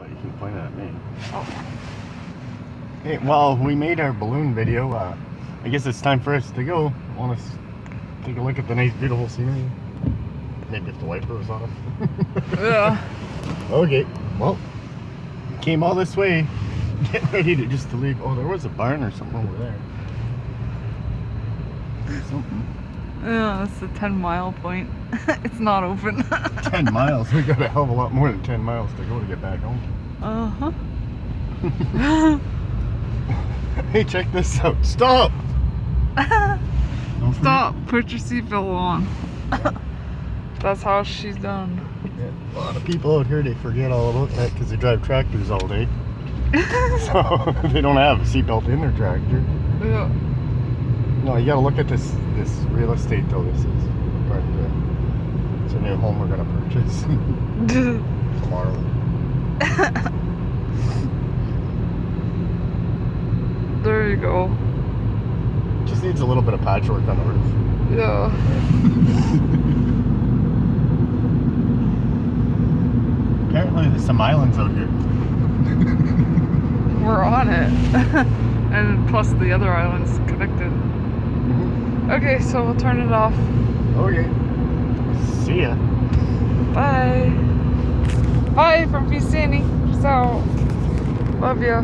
you keep pointing at me. Oh. Hey, well, we made our balloon video. I guess it's time for us to go. Want to take a look at the nice, beautiful scenery? Maybe if the wipers off. Yeah. Okay, well, came all this way, getting ready to just to leave. Oh, there was a barn or something over there. Something. Yeah, that's the 10-mile point. It's not open. 10 miles. We got a hell of a lot more than 10 miles to go to get back home. Uh-huh. Hey, check this out. Stop! Stop. Put your seatbelt on. That's how she's done. Yeah, a lot of people out here, they forget all about that because they drive tractors all day. So they don't have a seatbelt in their tractor. Yeah. No, you gotta look at this real estate though. This is part of it's a new home we're gonna purchase tomorrow. There you go. Just needs a little bit of patchwork on the roof. Yeah. Apparently there's some islands out here. We're on it. And plus the other island's connected. Okay, so we'll turn it off. Okay. See ya. Bye. Bye from Piscini. So, love ya.